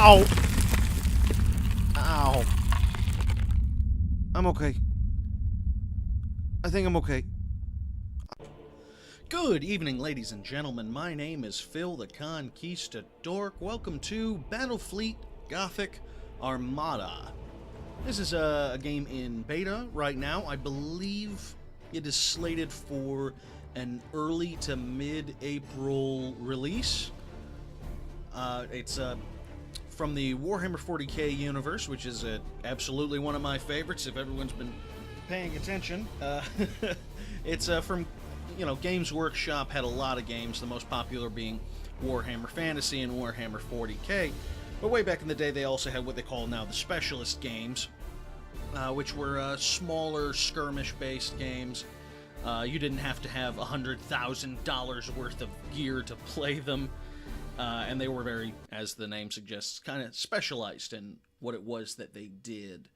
Ow! Ow. I'm okay. I think I'm okay. Good evening, ladies and gentlemen. My name is Phil the Conquistadork. Welcome to Battlefleet Gothic Armada. This is a game in beta right now. I believe it is slated for an early to mid-April release. It's from the Warhammer 40k universe, which is absolutely one of my favorites if everyone's been paying attention. It's from, Games Workshop had a lot of games, the most popular being Warhammer Fantasy and Warhammer 40k. But way back in the day, they also had what they call now the specialist games, which were smaller skirmish-based games. You didn't have to have $100,000 worth of gear to play them. And they were very, as the name suggests, kind of specialized in what it was that they did.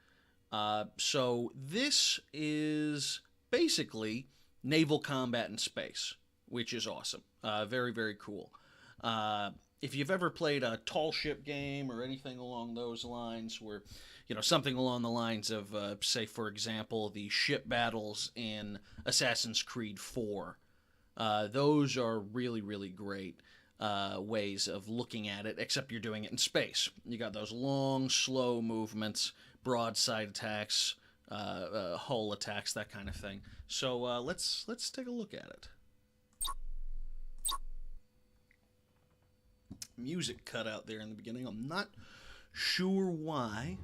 So this is basically naval combat in space, which is awesome. Very, very cool. If you've ever played a tall ship game or anything along those lines, where, something along the lines of, say, for example, the ship battles in Assassin's Creed 4, those are really, really great. Ways of looking at it, except you're doing it in space. You got those long, slow movements, broadside attacks, hull attacks, that kind of thing. So let's take a look at it. Music cut out there in the beginning. I'm not sure why.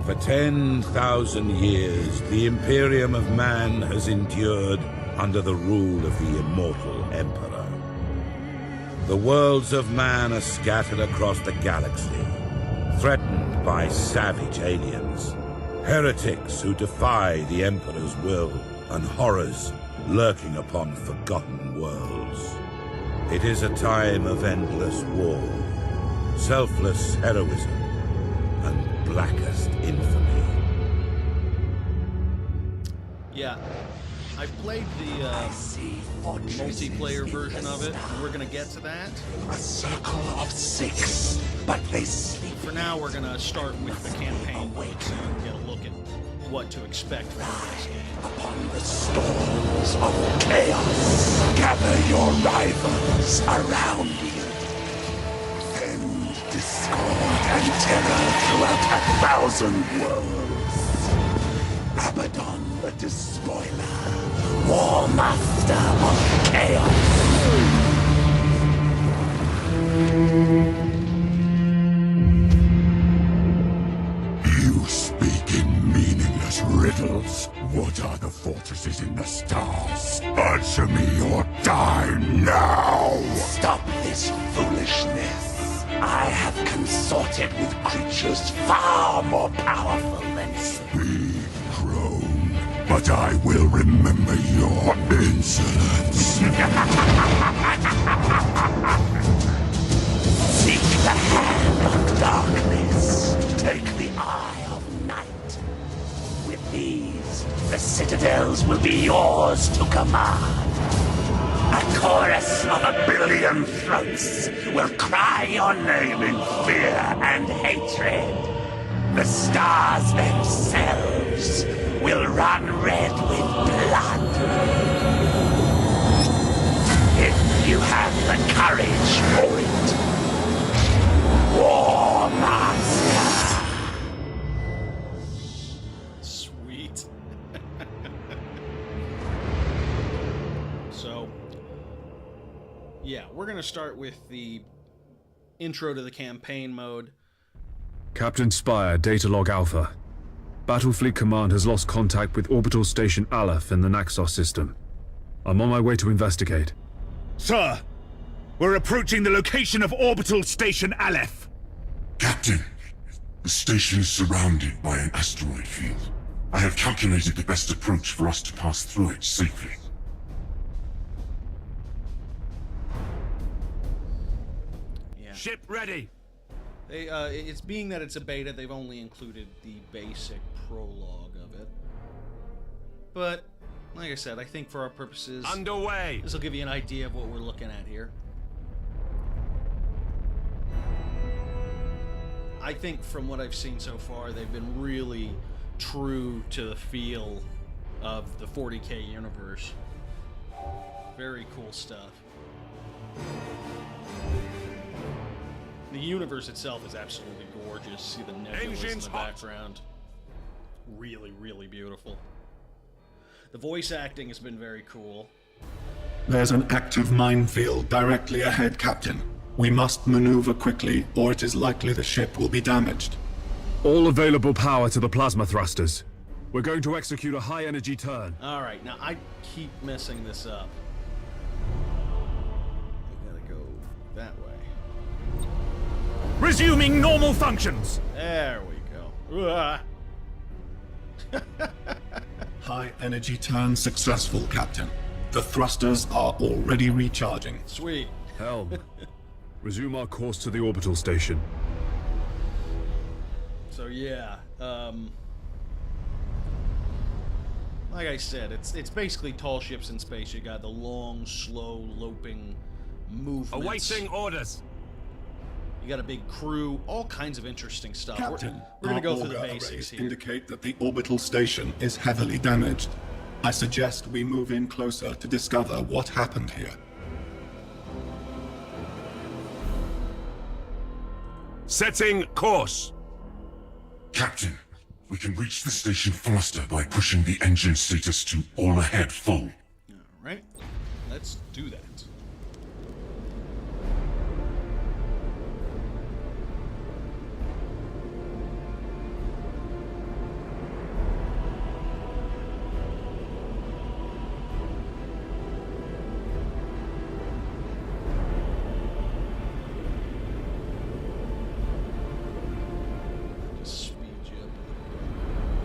For 10,000 years, the Imperium of Man has endured under the rule of the immortal Emperor. The worlds of man are scattered across the galaxy, threatened by savage aliens, heretics who defy the Emperor's will, and horrors lurking upon forgotten worlds. It is a time of endless war, selfless heroism, and blackest infamy. Yeah. I played the multiplayer version of it, and we're going to get to that. A circle of 6, but they sleep. For now, we're going to start with the campaign mode so you can get a look at what to expect from this game. Upon the storms of chaos, gather your rivals around you. Send discord and terror throughout 1,000 worlds. Abaddon the Despoiler, War Master of Chaos. You speak in meaningless riddles. What are the fortresses in the stars? Answer me or die now! Stop this foolishness. I have consorted with creatures far more powerful than you. Speak, crone, but I will remember your insolence. Seek the hand of darkness. Take the eye of night. With these, the citadels will be yours to command. A chorus of 1 billion throats will cry your name in fear and hatred. The stars themselves will run red with blood. If you have the courage for it. War Master. Sweet. So, yeah, we're going to start with the intro to the campaign mode. Captain Spire, Data Log Alpha. Battlefleet Command has lost contact with Orbital Station Aleph in the Naxos system. I'm on my way to investigate. Sir, we're approaching the location of Orbital Station Aleph. Captain, the station is surrounded by an asteroid field. I have calculated the best approach for us to pass through it safely. Yeah. Ship ready. It's being that it's a beta, they've only included the basic prologue of it. But, like I said, I think for our purposes, Underway. this will give you an idea of what we're looking at here. I think from what I've seen so far, they've been really true to the feel of the 40K universe. Very cool stuff. The universe itself is absolutely gorgeous. See the nebulas in the background. Really, really beautiful. The voice acting has been very cool. There's an active minefield directly ahead, Captain. We must maneuver quickly, or it is likely the ship will be damaged. All available power to the plasma thrusters. We're going to execute a high-energy turn. Alright, now I keep messing this up. I gotta go that way. Resuming normal functions! There we go. High energy turn successful, Captain. The thrusters are already recharging. Sweet. Helm. Resume our course to the orbital station. So yeah, like I said, it's basically tall ships in space. You got the long, slow, loping movements. Awaiting orders. You got a big crew, all kinds of interesting stuff. Captain, we're gonna go our through the auger basics arrays here. indicate that the orbital station is heavily damaged. I suggest we move in closer to discover what happened here. Setting course. Captain, we can reach the station faster by pushing the engine status to all ahead full. Alright, let's do that.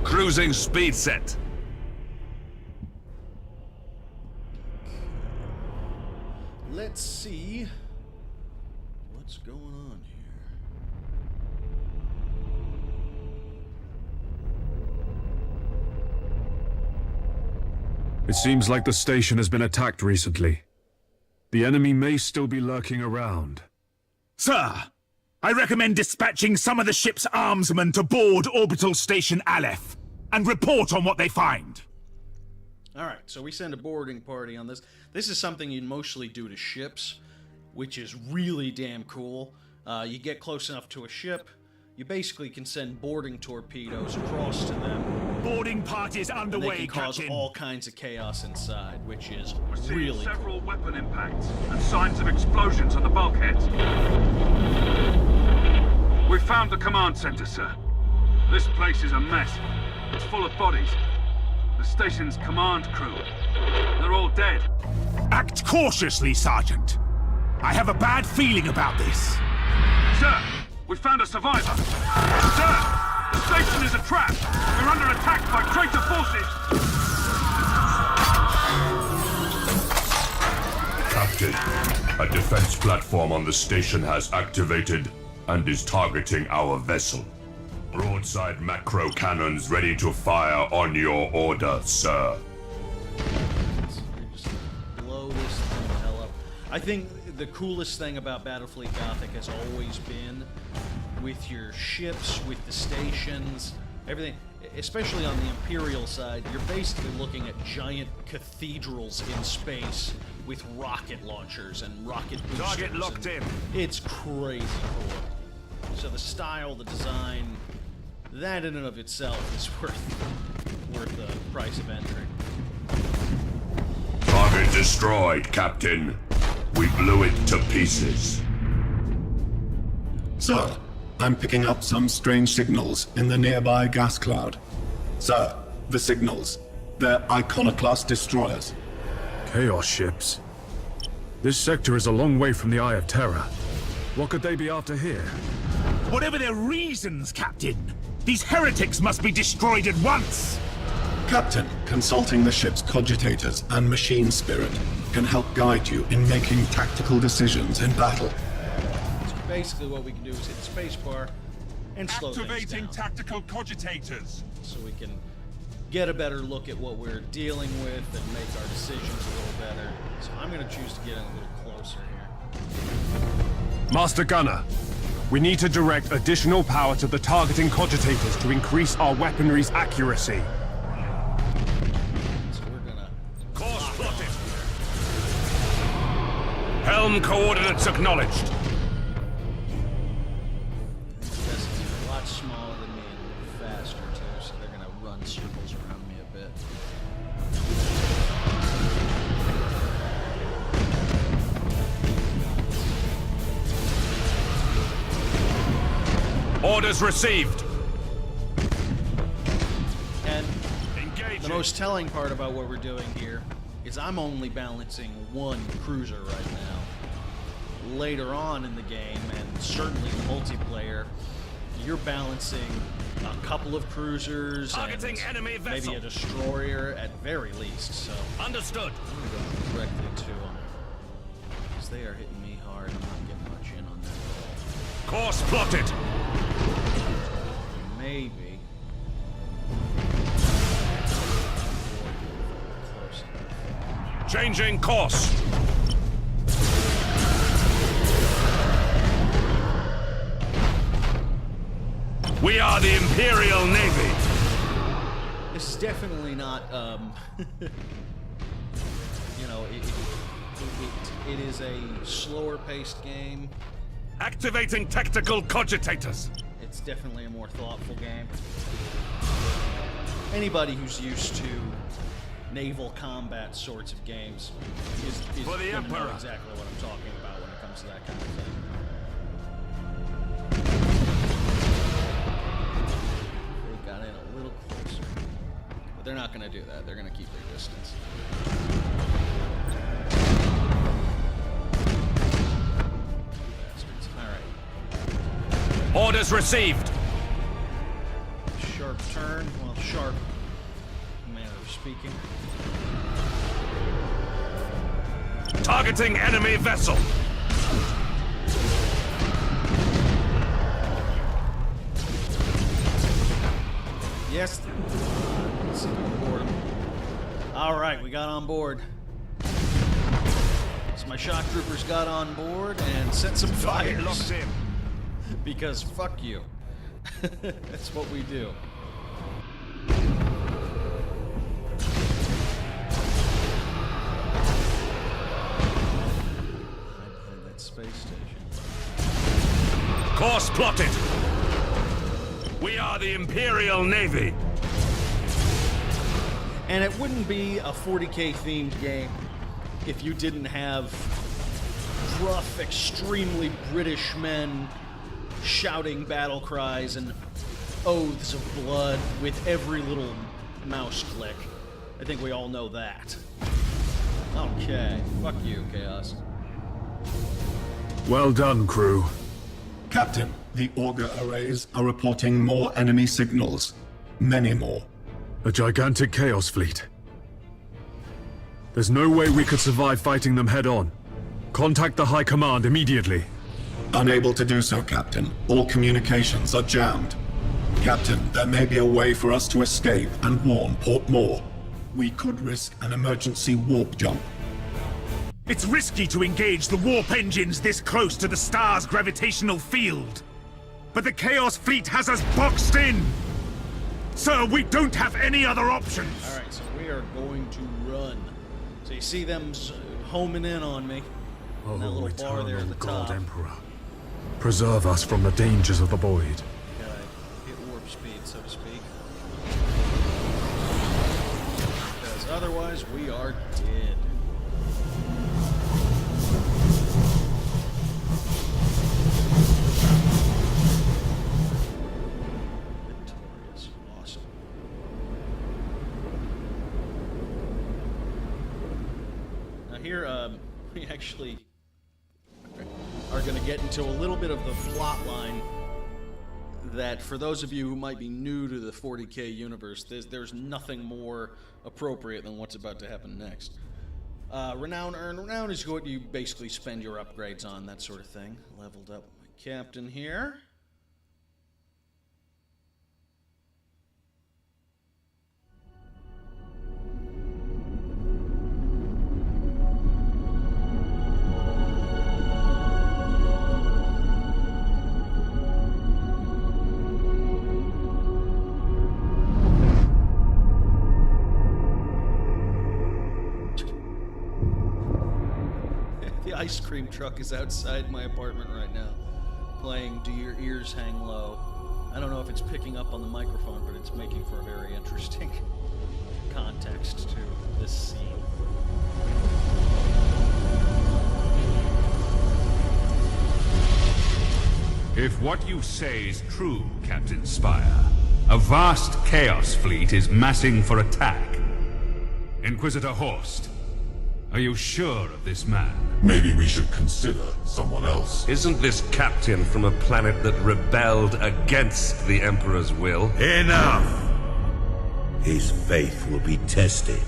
Cruising speed set. Let's see what's going on here. It seems like the station has been attacked recently. The enemy may still be lurking around. Sir, I recommend dispatching some of the ship's armsmen to board Orbital Station Aleph and report on what they find. Alright, so we send a boarding party on this. This is something you mostly do to ships, which is really damn cool. You get close enough to a ship, you basically can send boarding torpedoes across to them. Boarding parties And they underway, can cause Captain. all kinds of chaos inside, which is We're seeing really several cool. weapon impacts and signs of explosions on the bulkheads. We've found the command center, sir. This place is a mess. It's full of bodies. The station's command crew. They're all dead. Act cautiously, Sergeant. I have a bad feeling about this. Sir, we found a survivor. Sir, the station is a trap. We're under attack by traitor forces. Captain, a defense platform on the station has activated and is targeting our vessel. Broadside macro cannons ready to fire on your order, sir. Just blow this thing the hell up. I think the coolest thing about Battlefleet Gothic has always been with your ships, with the stations, everything. Especially on the Imperial side, you're basically looking at giant cathedrals in space with rocket launchers and rocket boosters. Target locked in. It's crazy cool. So the style, the design, that in and of itself is worth the price of entry. Target destroyed, Captain. We blew it to pieces. Sir, I'm picking up some strange signals in the nearby gas cloud. Sir, the signals. They're iconoclast destroyers. Chaos ships. This sector is a long way from the Eye of Terror. What could they be after here? Whatever their reasons, Captain, these heretics must be destroyed at once. Captain, consulting the ship's cogitators and machine spirit can help guide you in making tactical decisions in battle. So basically what we can do is hit spacebar and slow things Activating down, tactical cogitators. so we can get a better look at what we're dealing with and make our decisions a little better. So I'm going to choose to get in a little closer here. Master Gunner, We need to direct additional power to the targeting cogitators to increase our weaponry's accuracy. So we're gonna... Course plotted. Helm coordinates acknowledged. This is a lot smaller than me and faster too, so they're gonna run circles around me a bit. Orders received. And Engaging. the most telling part about what we're doing here is I'm only balancing one cruiser right now. Later on in the game, and certainly in multiplayer, you're balancing a couple of cruisers Targeting and enemy vessel. maybe a destroyer at very least. So Understood. I'm gonna go directly to them because they are hitting me hard. I'm not getting much in on that. Course plotted. Maybe. Close enough. Changing course. We are the Imperial Navy. This is definitely not, you know, it is a slower-paced game. Activating tactical cogitators. It's definitely a more thoughtful game. Anybody who's used to naval combat sorts of games is For the gonna know Emperor. exactly what I'm talking about when it comes to that kind of thing. They got in a little closer. But they're not going to do that. They're going to keep their distance. Bastards. Alright. Orders received. Sharp turn. Well, sharp manner of speaking. Targeting enemy vessel. Yes. Let's see if we can board them. Alright, we got on board. So my shock troopers got on board and set some Target fires. locked in. Because fuck you. That's what we do. That space station. Course plotted. We are the Imperial Navy. And it wouldn't be a 40k themed game if you didn't have rough, extremely British men shouting battle cries and oaths of blood with every little mouse click. I think we all know that. Okay, fuck you, Chaos. Well done, crew. Captain, the auger arrays are reporting more enemy signals. Many more. A gigantic Chaos fleet. There's no way we could survive fighting them head-on. Contact the High Command immediately. Unable to do so, Captain. All communications are jammed. Captain, there may be a way for us to escape and warn Port Moore. We could risk an emergency warp jump. It's risky to engage the warp engines this close to the star's gravitational field. But the Chaos Fleet has us boxed in. Sir, we don't have any other options. Alright, so we are going to run. So you see them homing in on me. Oh, that little bar there at the God top. Emperor. Preserve us from the dangers of the void. Gotta hit warp speed, so to speak. Because otherwise, we are dead. Victorious. Awesome. Now here, we actually are going to get into a little bit of the plot line that, for those of you who might be new to the 40k universe, there's nothing more appropriate than what's about to happen next. Renown earn. Renown is what you basically spend your upgrades on, that sort of thing. Leveled up my captain here. ice cream truck is outside my apartment right now, playing Do Your Ears Hang Low. I don't know if it's picking up on the microphone, but it's making for a very interesting context to this scene. If what you say is true, Captain Spire, a vast Chaos fleet is massing for attack. Inquisitor Horst, are you sure of this man? Maybe we should consider someone else. Isn't this captain from a planet that rebelled against the Emperor's will? Enough! His faith will be tested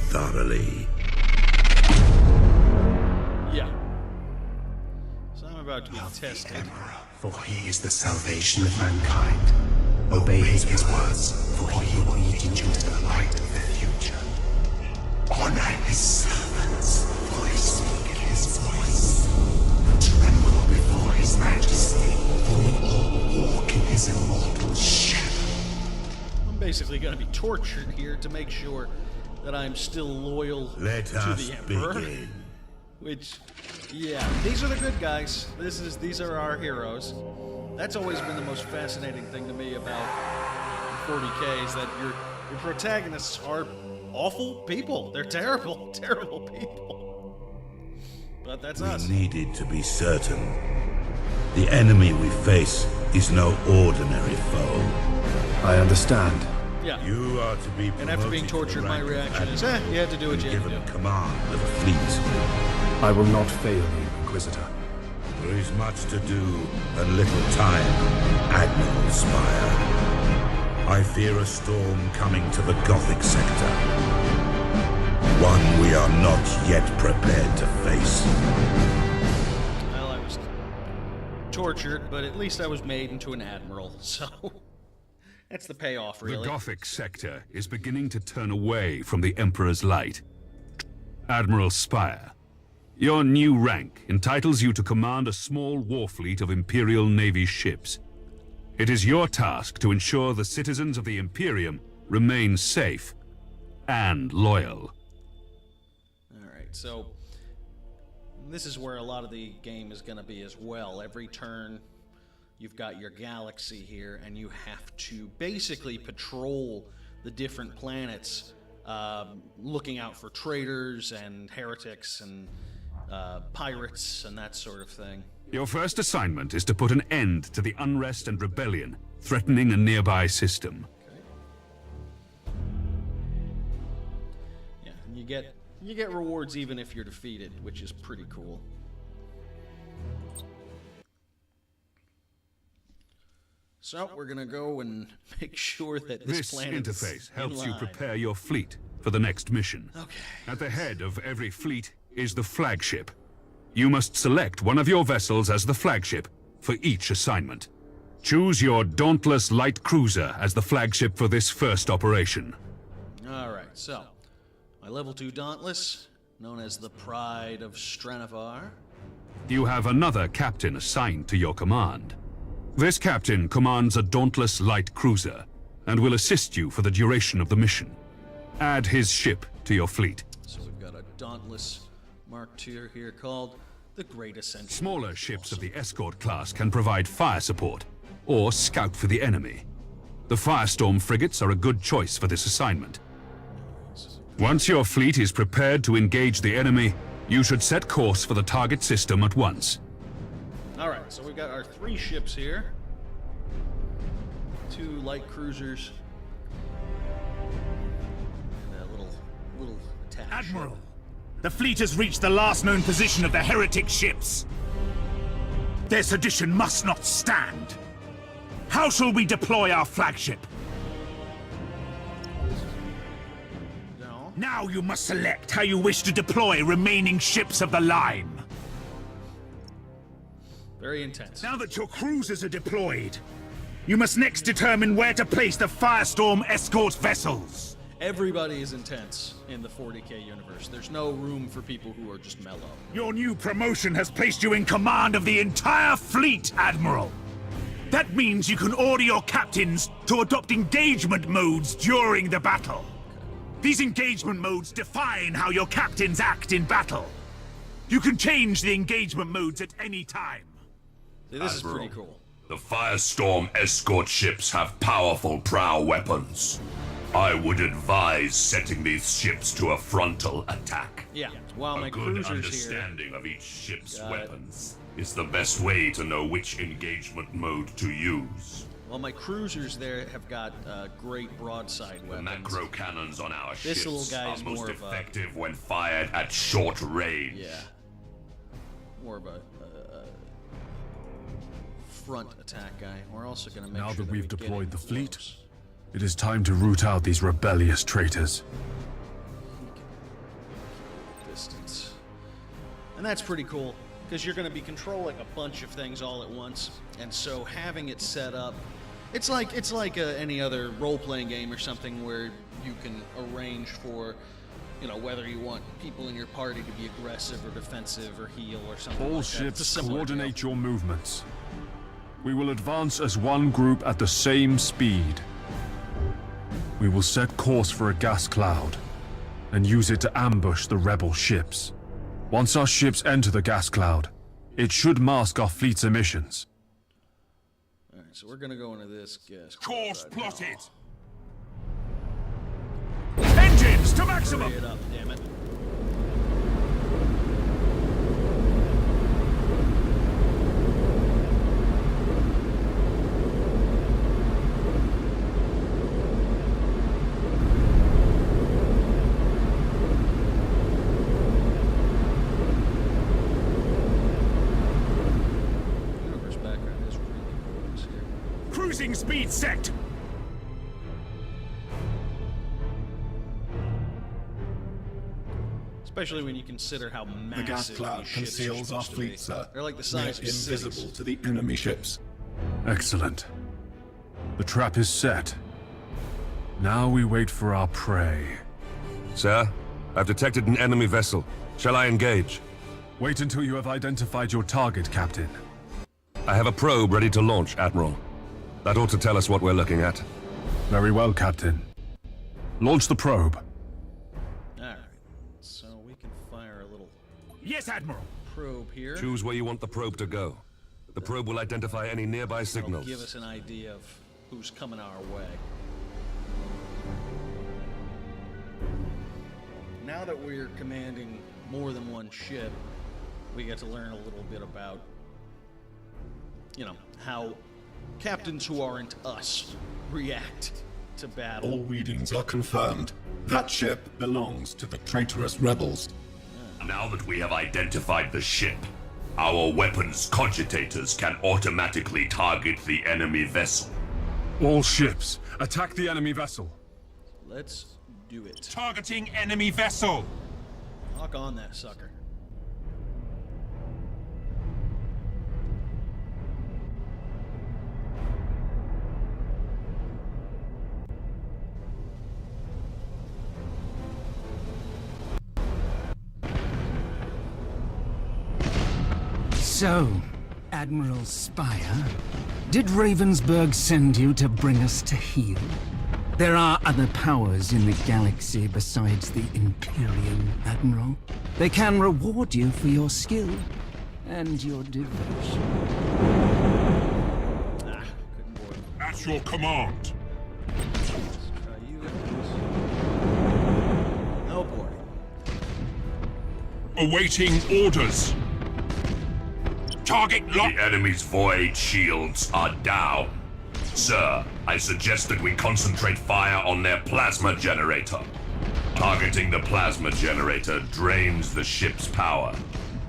thoroughly. Yeah. So I'm about to be tested. For he is the salvation of mankind. Obey his words, for he will lead you into the light of the future. Honor his servants, for they speak his voice. Tremble before his majesty, for we all walk in his immortal shadow. I'm basically going to be tortured here to make sure that I'm still loyal to the Emperor. Begin. Which, yeah, these are the good guys. These are our heroes. That's always been the most fascinating thing to me about 40K is that your protagonists are awful people. They're terrible, terrible people. But that's us. We needed to be certain. The enemy we face is no ordinary foe. I understand. Yeah. You are to be And after being tortured, my reaction is, you had to do what you had to given do. command of a fleet. I will not fail you, Inquisitor. There is much to do and little time, Admiral Spire. I fear a storm coming to the Gothic sector. One we are not yet prepared to face. Well, I was tortured, but at least I was made into an admiral, so that's the payoff, really. The Gothic sector is beginning to turn away from the Emperor's light. Admiral Spire, your new rank entitles you to command a small war fleet of Imperial Navy ships. It is your task to ensure the citizens of the Imperium remain safe and loyal. Alright, so this is where a lot of the game is going to be as well. Every turn, you've got your galaxy here, and you have to basically patrol the different planets, looking out for traitors and heretics and pirates and that sort of thing. Your first assignment is to put an end to the unrest and rebellion threatening a nearby system. Okay. Yeah, and you get rewards even if you're defeated, which is pretty cool. So we're gonna go and make sure that this planet interface is helps in you line. prepare your fleet for the next mission. Okay. At the head of every fleet is the flagship. You must select one of your vessels as the flagship for each assignment. Choose your Dauntless light cruiser as the flagship for this first operation. Alright, so my level 2 Dauntless, known as the Pride of Stranavar. You have another captain assigned to your command. This captain commands a Dauntless light cruiser and will assist you for the duration of the mission. Add his ship to your fleet. So we've got a Dauntless Mark II here called the Great Ascension. Smaller ships of the escort class can provide fire support or scout for the enemy. The Firestorm frigates are a good choice for this assignment. Once your fleet is prepared to engage the enemy, you should set course for the target system at once. Alright, so we've got our 3 ships here. 2 light cruisers. And a little attack Admiral, ship. the fleet has reached the last known position of the heretic ships. Their sedition must not stand. How shall we deploy our flagship? No. Now you must select how you wish to deploy remaining ships of the line. Very intense. Now that your cruisers are deployed, you must next determine where to place the Firestorm escort vessels. Everybody is intense in the 40K universe. There's no room for people who are just mellow. Your new promotion has placed you in command of the entire fleet, Admiral. That means you can order your captains to adopt engagement modes during the battle. These engagement modes define how your captains act in battle. You can change the engagement modes at any time. See, this is Admiral, pretty cool. The Firestorm escort ships have powerful prow weapons. I would advise setting these ships to a frontal attack. Yeah, while my A good cruisers here. understanding of each ship's weapons is the best way to know which engagement mode to use. Well, my cruisers there have got great broadside The weapons. macro cannons on our This ships little guy are is most more of a- effective when fired at short range. Yeah. More of a front attack guy. We're also going to make Now sure that we've we get deployed in the fleet, close. it is time to root out these rebellious traitors. Distance. And that's pretty cool, because you're going to be controlling a bunch of things all at once, and so having it set up, it's like any other role-playing game or something where you can arrange for, you know, whether you want people in your party to be aggressive or defensive or heal or something All like that. It's a ships similar coordinate deal. your movements. We will advance as one group at the same speed. We will set course for a gas cloud and use it to ambush the rebel ships. Once our ships enter the gas cloud, it should mask our fleet's emissions. Alright, so we're gonna go into this gas Course cloud right plotted. Engines to now. maximum. Hurry it up, damn it. Universe background is really gorgeous here. Cruising speed set. Especially when you consider how The massive gas cloud these ships are conceals our supposed to be. fleet, sir. They're like the We're size of invisible cities. to the enemy ships. Excellent. The trap is set. Now we wait for our prey. Sir, I've detected an enemy vessel. Shall I engage? Wait until you have identified your target, Captain. I have a probe ready to launch, Admiral. That ought to tell us what we're looking at. Very well, Captain. Launch the probe. Alright, so we can fire a little Yes, Admiral. probe here. Choose where you want the probe to go. The probe will identify any nearby It'll signals. give us an idea of who's coming our way. Now that we're commanding more than one ship, we get to learn a little bit about, you know, how captains who aren't us react to battle. All readings are confirmed. That ship belongs to the traitorous rebels. Now that we have identified the ship, our weapons cogitators can automatically target the enemy vessel. All ships, attack the enemy vessel. Let's do it. Targeting enemy vessel. Lock on that sucker. So, Admiral Spire, did Ravensburg send you to bring us to heel? There are other powers in the galaxy besides the Imperium, Admiral. They can reward you for your skill and your devotion. Ah, couldn't board. At your command. Let's try you guys. Oh boy. Awaiting orders. Target lock. The enemy's void shields are down. Sir, I suggest that we concentrate fire on their plasma generator. Targeting the plasma generator drains the ship's power.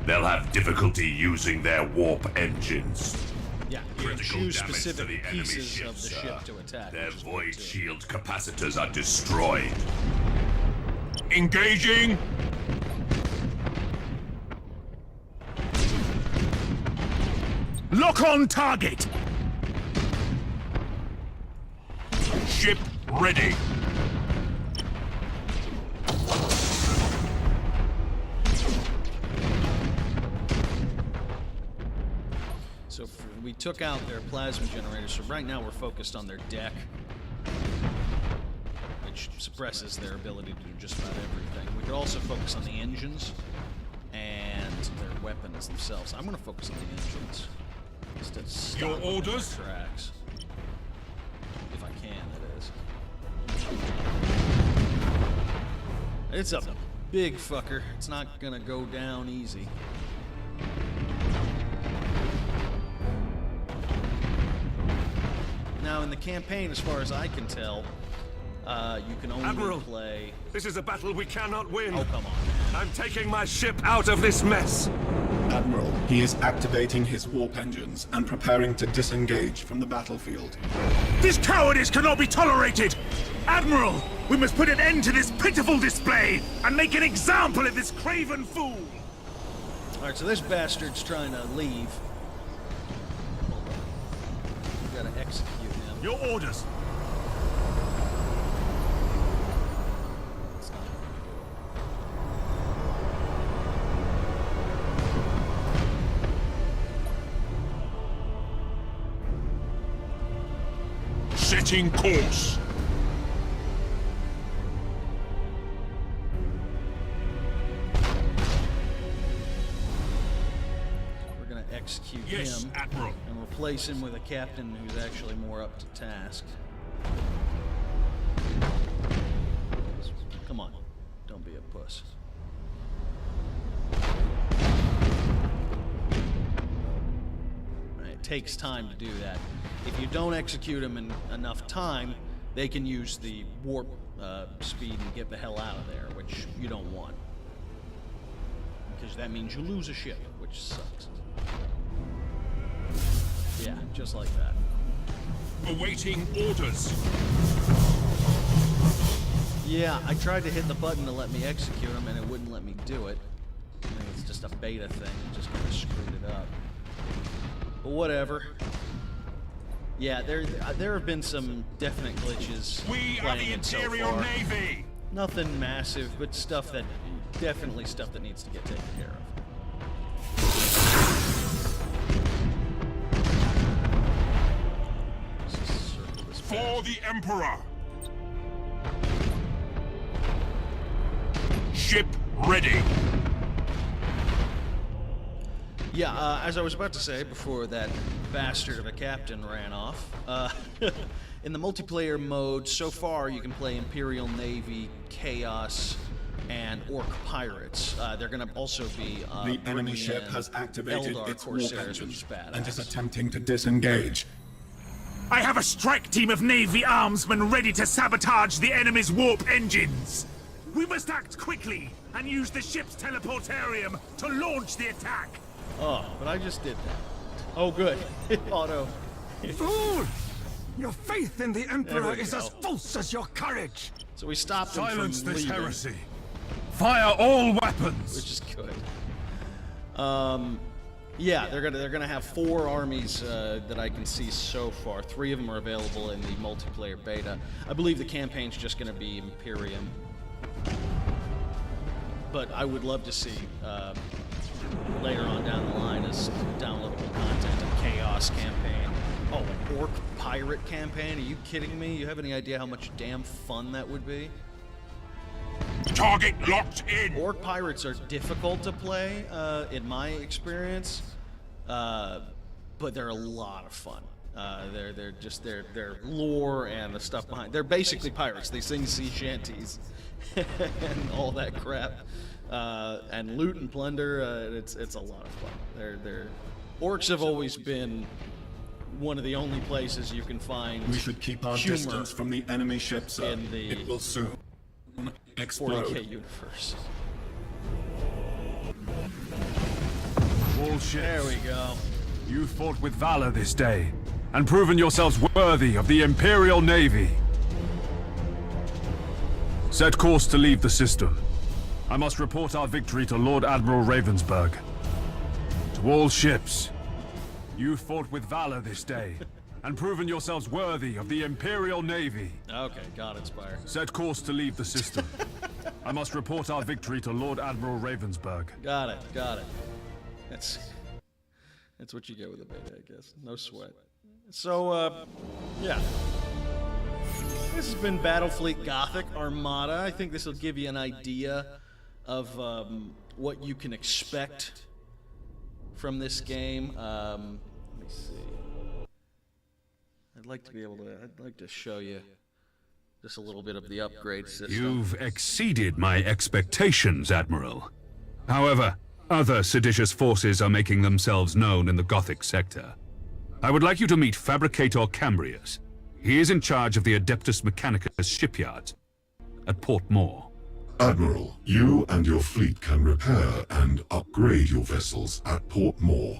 They'll have difficulty using their warp engines. Yeah, you can Critical choose damage to specific the enemy pieces ship, of the sir. ship to attack. Their which is good, void too. shield capacitors are destroyed. Engaging. Lock on target. Ship ready. So we took out their plasma generator, so right now we're focused on their deck, which suppresses their ability to do just about everything. We could also focus on the engines and weapons themselves. I'm gonna focus on the engines. Instead of stop Your them in orders? their tracks. If I can, that is. It's a big fucker. It's not gonna go down easy. Now, in the campaign, as far as I can tell, you can only Admiral, play... This is a battle we cannot win. Oh, come on. I'm taking my ship out of this mess. Admiral, he is activating his warp engines and preparing to disengage from the battlefield. This cowardice cannot be tolerated! Admiral, we must put an end to this pitiful display and make an example of this craven fool! Alright, so this bastard's trying to leave. Hold on. We gotta execute him. Your orders! It's not gonna do it. Setting course. We're gonna execute Yes, him Admiral. and replace him with a captain who's actually more up to task. Come on, don't be a puss. Right, it takes time to do that. If you don't execute them in enough time, they can use the warp speed and get the hell out of there, which you don't want. Because that means you lose a ship, which sucks. Yeah, just like that. Awaiting orders. Yeah, I tried to hit the button to let me execute them, and it wouldn't let me do it. I think it's just a beta thing. It just kind of screwed it up. But whatever. Yeah, there have been some definite glitches. We are the playing it so Imperial far. Navy. Nothing massive, but stuff that definitely stuff that needs to get taken care of. Let's just circle this For back. the Emperor. Ship ready. Yeah, as I was about to say before that bastard of a captain ran off, in the multiplayer mode, so far you can play Imperial Navy, Chaos, and Orc Pirates. They're going to also be The enemy bringing ship in has activated Eldar its warp Corsairs, which is engines badass. and is attempting to disengage. I have a strike team of Navy armsmen ready to sabotage the enemy's warp engines! We must act quickly and use the ship's teleportarium to launch the attack! Oh, but I just did that. Oh, good. Auto. Fool! Your faith in the There Emperor we is go. as false as your courage. So we stopped them Silence from this leaving, heresy. Fire all weapons. which is good. Yeah, they're gonna have 4 armies that I can see so far. 3 of them are available in the multiplayer beta. I believe the campaign's just gonna be Imperium. But I would love to see later on down the line as downloadable content a Chaos campaign. Oh, an Orc Pirate campaign? Are you kidding me? You have any idea how much damn fun that would be? Target locked in. Orc Pirates are difficult to play, in my experience, but they're a lot of fun. They're just their lore and the stuff behind. They're basically pirates. They sing sea shanties and all that crap, and loot and plunder. It's a lot of fun. Orcs have always been one of the only places you can find. We should keep our humor distance from the enemy ship, sir. in the It will soon explode. 40K universe. All ships. There we go. You fought with valor this day, and proven yourselves worthy of the Imperial Navy. Set course to leave the system. I must report our victory to Lord Admiral Ravensburg. To all ships, you fought with valor this day, and proven yourselves worthy of the Imperial Navy. Okay, got it, Spire. Set course to leave the system. I must report our victory to Lord Admiral Ravensburg. Got it. That's what you get with a beta, I guess. No sweat. So, yeah. This has been Battlefleet Gothic Armada. I think this will give you an idea of what you can expect from this game. Let me see. I'd like to show you just a little bit of the upgrade system. You've exceeded my expectations, Admiral. However, other seditious forces are making themselves known in the Gothic sector. I would like you to meet Fabricator Cambrius. He is in charge of the Adeptus Mechanicus shipyards at Port Moore. Admiral, you and your fleet can repair and upgrade your vessels at Port Moore.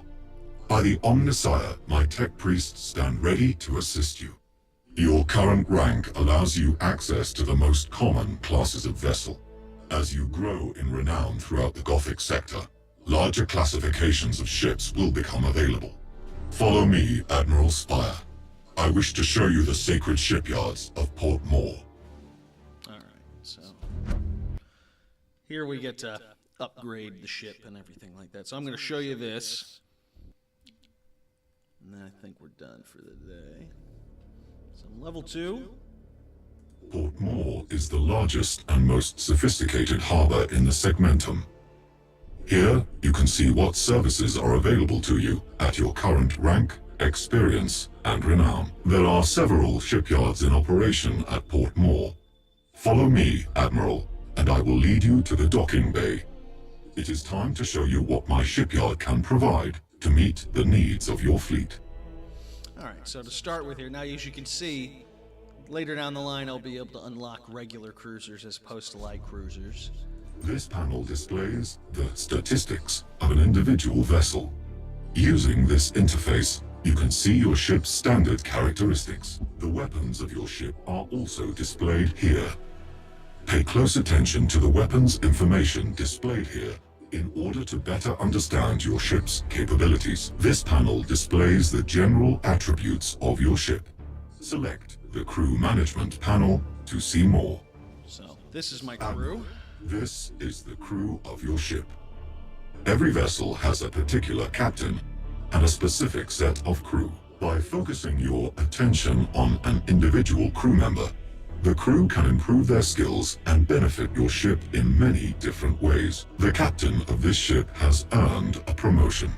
By the Omnisire, my tech priests stand ready to assist you. Your current rank allows you access to the most common classes of vessel. As you grow in renown throughout the Gothic sector, larger classifications of ships will become available. Follow me, Admiral Spire. I wish to show you the sacred shipyards of Port Moore. Alright, so here we get to upgrade the ship and everything like that. So I'm going to show you this. And then I think we're done for the day. So level 2. Port Moore is the largest and most sophisticated harbor in the Segmentum. Here, you can see what services are available to you at your current rank, experience, and renown. There are several shipyards in operation at Port Moore. Follow me, Admiral, and I will lead you to the docking bay. It is time to show you what my shipyard can provide to meet the needs of your fleet. Alright, so to start with here, now as you can see, later down the line I'll be able to unlock regular cruisers as opposed to light cruisers. This panel displays the statistics of an individual vessel. Using this interface, you can see your ship's standard characteristics. The weapons of your ship are also displayed here. Pay close attention to the weapons information displayed here in order to better understand your ship's capabilities. This panel displays the general attributes of your ship. Select the Crew Management panel to see more. So, this is my crew. This is the crew of your ship. Every vessel has a particular captain and a specific set of crew. By focusing your attention on an individual crew member, the crew can improve their skills and benefit your ship in many different ways. The captain of this ship has earned a promotion.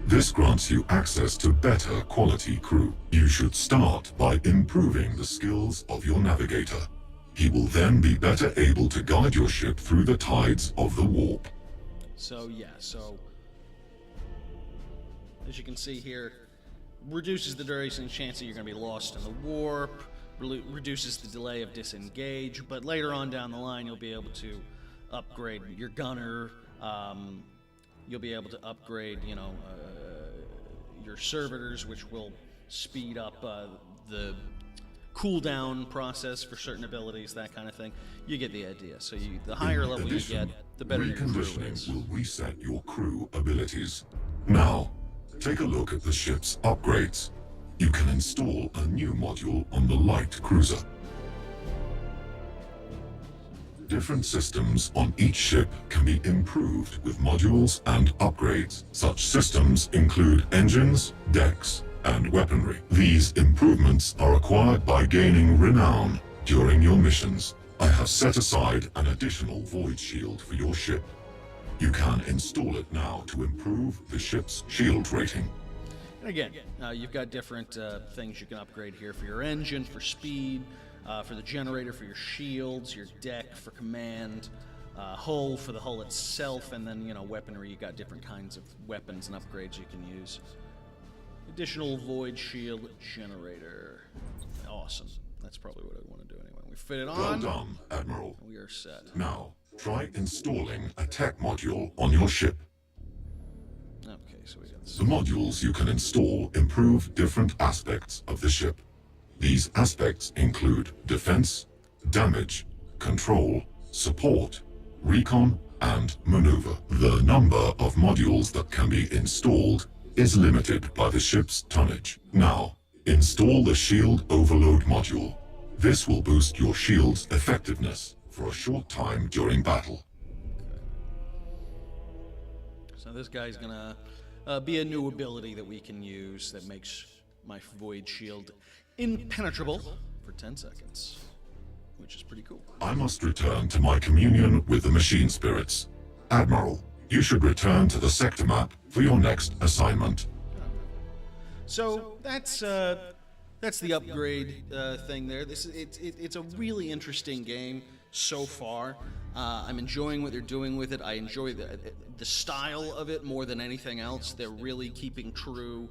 This grants you access to better quality crew. You should start by improving the skills of your navigator. He will then be better able to guide your ship through the tides of the warp. So yeah, as you can see here, reduces the duration and chance that you're going to be lost in the warp, reduces the delay of disengage, but later on down the line you'll be able to upgrade your gunner, you'll be able to upgrade, your servitors, which will speed up the cooldown process for certain abilities, that kind of thing. You get the idea. So the higher level you get, the better your crew is. Reconditioning will reset your crew abilities. Now, take a look at the ship's upgrades. You can install a new module on the light cruiser. Different systems on each ship can be improved with modules and upgrades. Such systems include engines, decks, and weaponry. These improvements are acquired by gaining renown during your missions. I have set aside an additional void shield for your ship. You can install it now to improve the ship's shield rating. And again, you've got different things you can upgrade here for your engine, for speed, for the generator, for your shields, your deck for command, hull for the hull itself, and then, weaponry. You got different kinds of weapons and upgrades you can use. Additional void shield generator. Awesome. That's probably what I want to do anyway. We fit it on. Well done, Admiral. We are set. Now, try installing a tech module on your ship. Okay, so we got this. The modules you can install improve different aspects of the ship. These aspects include defense, damage, control, support, recon, and maneuver. The number of modules that can be installed is limited by the ship's tonnage. Now, install the Shield Overload module. This will boost your shield's effectiveness for a short time during battle. So this guy's gonna be a new ability that we can use that makes my void shield impenetrable for 10 seconds, which is pretty cool. I must return to my communion with the machine spirits. Admiral, You should return to the sector map for your next assignment. So that's the upgrade thing there. It's a really interesting game so far. I'm enjoying what they're doing with it. I enjoy the style of it more than anything else. They're really keeping true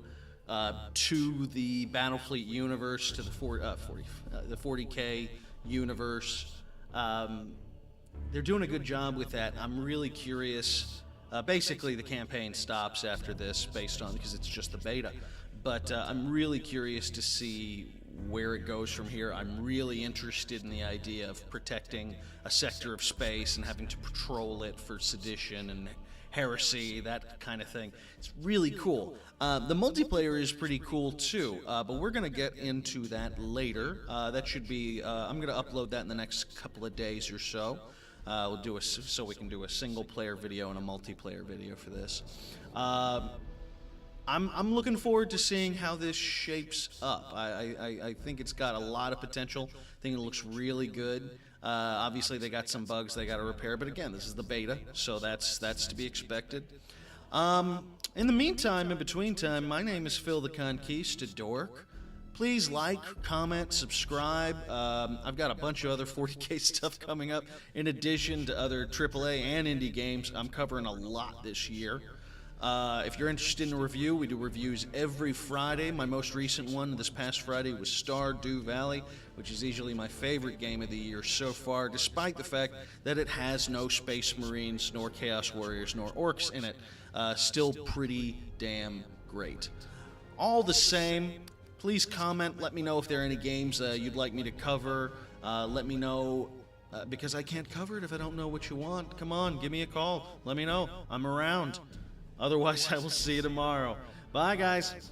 to the Battlefleet universe, to the 40K universe. They're doing a good job with that. I'm really curious. Basically, the campaign stops after this, because it's just the beta. But I'm really curious to see where it goes from here. I'm really interested in the idea of protecting a sector of space and having to patrol it for sedition and heresy, that kind of thing. It's really cool. The multiplayer is pretty cool too, but we're going to get into that later. That should be, I'm going to upload that in the next couple of days or so. We'll do so we can do a single player video and a multiplayer video for this. I'm looking forward to seeing how this shapes up. I think it's got a lot of potential. I think it looks really good. Obviously, they got some bugs they got to repair, but again, this is the beta, so that's to be expected. In the meantime, in between time, my name is Phil the Conquistadork. Please like, comment, subscribe. I've got a bunch of other 40K stuff coming up, in addition to other AAA and indie games. I'm covering a lot this year. If you're interested in a review, we do reviews every Friday. My most recent one this past Friday was Stardew Valley, which is easily my favorite game of the year so far, despite the fact that it has no Space Marines, nor Chaos Warriors, nor Orcs in it. Still pretty damn great. All the same, please comment. Let me know if there are any games you'd like me to cover. Let me know, because I can't cover it if I don't know what you want. Come on, give me a call. Let me know. I'm around. Otherwise, I will see you tomorrow. Bye, guys.